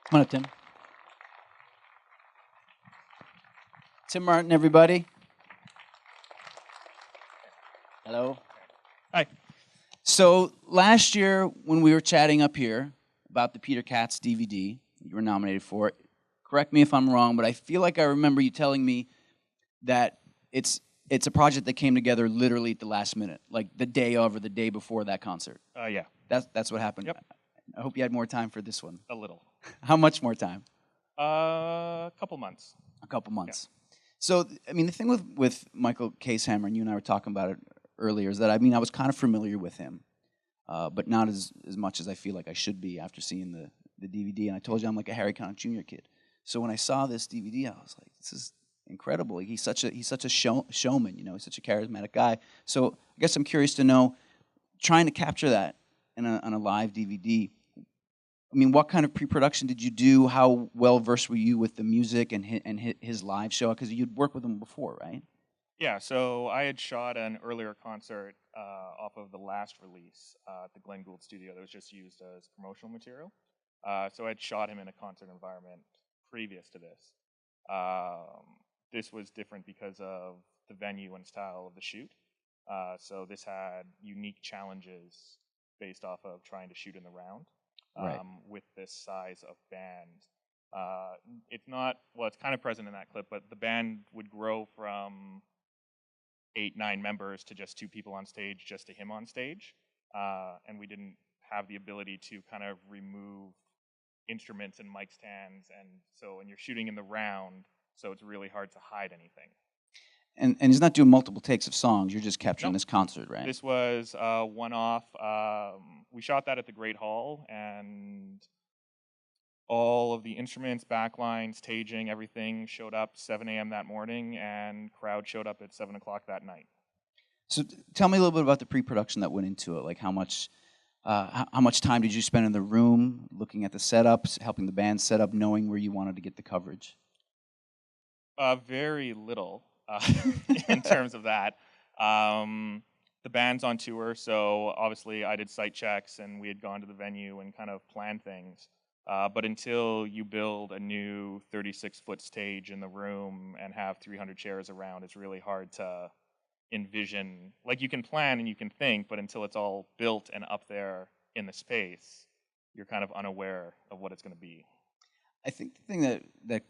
Come on up, Tim. Tim Martin, everybody. Hello. Hi. So last year when we were chatting up here about the Peter Katz DVD you were nominated for, correct me if I'm wrong, but I feel like I remember you telling me that it's a project that came together literally at the last minute, like the day of or the day before that concert. Yeah. That's what happened. Yep. I hope you had more time for this one. A little. How much more time? A couple months. A couple months. Yeah. So, I mean, the thing with Michael KAESHAMMER, and you and I were talking about it earlier, is that, I mean, I was kind of familiar with him, but not as much as I feel like I should be after seeing the DVD. And I told you I'm like a Harry Connick Jr. kid. So when I saw this DVD, I was like, this is incredible. He's such a showman, you know, he's such a charismatic guy. So I guess I'm curious to know, trying to capture that on a live DVD, I mean, what kind of pre-production did you do? How well-versed were you with the music and his live show? Because you'd worked with him before, right? Yeah, so I had shot an earlier concert off of the last release at the Glenn Gould studio that was just used as promotional material. So I'd shot him in a concert environment previous to this. This was different because of the venue and style of the shoot. So this had unique challenges based off of trying to shoot in the round. Right. With this size of band. It's not, well, it's kind of present in that clip, but the band would grow from 8, 9 members to just 2 people on stage, just to him on stage. And we didn't have the ability to kind of remove instruments and mic stands. And so when you're shooting in the round, so it's really hard to hide anything. And he's not doing multiple takes of songs. You're just capturing this concert, right? This was one-off. We shot that at the Great Hall, and all of the instruments, backline, staging, everything showed up 7 a.m. that morning, and crowd showed up at 7 o'clock that night. So tell me a little bit about the pre-production that went into it. Like how much time did you spend in the room looking at the setups, helping the band set up, knowing where you wanted to get the coverage? Very little. In terms of that. The band's on tour, so obviously I did site checks and we had gone to the venue and kind of planned things. But until you build a new 36-foot stage in the room and have 300 chairs around, it's really hard to envision. Like, you can plan and you can think, but until it's all built and up there in the space, you're kind of unaware of what it's going to be. I think the thing that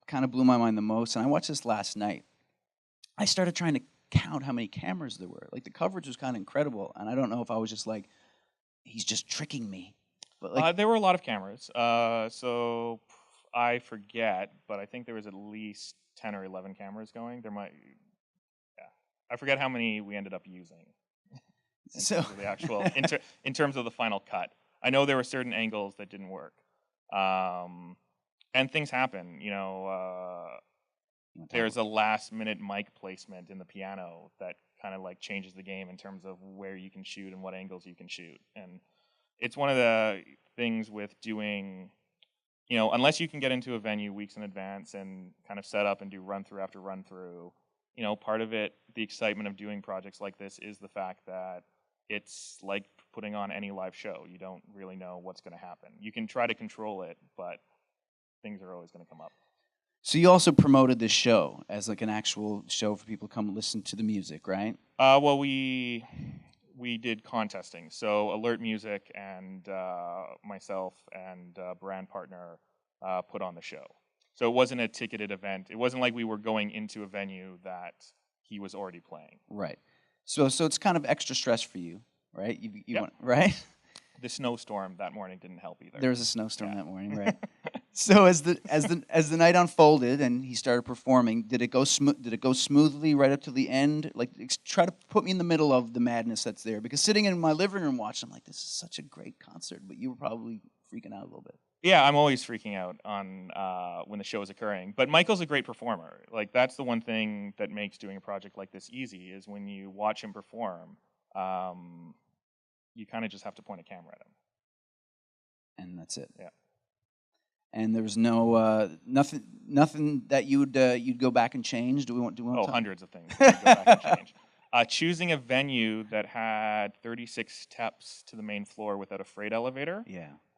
kind of blew my mind the most, and I watched this last night, I started trying to count how many cameras there were. Like, the coverage was kind of incredible, and I don't know if I was just like, he's just tricking me. But like, there were a lot of cameras, so I forget, but I think there was at least 10 or 11 cameras going. I forget how many we ended up using. In terms of the actual, in terms of the final cut. I know there were certain angles that didn't work, and things happen. You know. There's a last-minute mic placement in the piano that kind of like changes the game in terms of where you can shoot and what angles you can shoot. And it's one of the things with doing, you know, unless you can get into a venue weeks in advance and kind of set up and do run-through after run-through, you know, part of it, the excitement of doing projects like this is the fact that it's like putting on any live show. You don't really know what's going to happen. You can try to control it, but things are always going to come up. So you also promoted this show as like an actual show for people to come listen to the music, right? Well, we did contesting. So Alert Music and myself and brand partner put on the show. So it wasn't a ticketed event. It wasn't like we were going into a venue that he was already playing. Right. So it's kind of extra stress for you, right? Yep. Right? The snowstorm that morning didn't help either. There was a snowstorm that morning, right? So as the night unfolded and he started performing, did it go smoothly right up to the end? Like, try to put me in the middle of the madness that's there, because sitting in my living room watching, I'm like, this is such a great concert, but you were probably freaking out a little bit. Yeah, I'm always freaking out on when the show is occurring. But Michael's a great performer. Like, that's the one thing that makes doing a project like this easy, is when you watch him perform, you kind of just have to point a camera at him. And that's it. Yeah. And there was no nothing that you'd go back and change. Do we want? Hundreds of things. Go back and change. Choosing a venue that had 36 steps to the main floor without a freight elevator,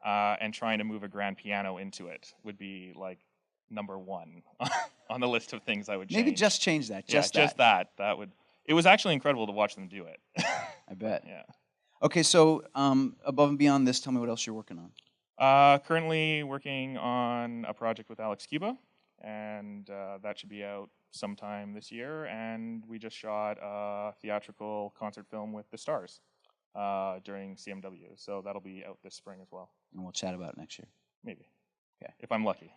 and trying to move a grand piano into it would be like number one on the list of things I would change. Maybe just change that. Just that. That would. It was actually incredible to watch them do it. I bet. Yeah. Okay, so above and beyond this, tell me what else you're working on. Currently working on a project with Alex Cuba, and that should be out sometime this year. And we just shot a theatrical concert film with the Stars during CMW, so that'll be out this spring as well. And we'll chat about it next year. Maybe. Okay. If I'm lucky.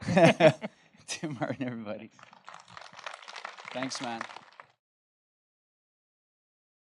Tim Martin, everybody. Thanks, man.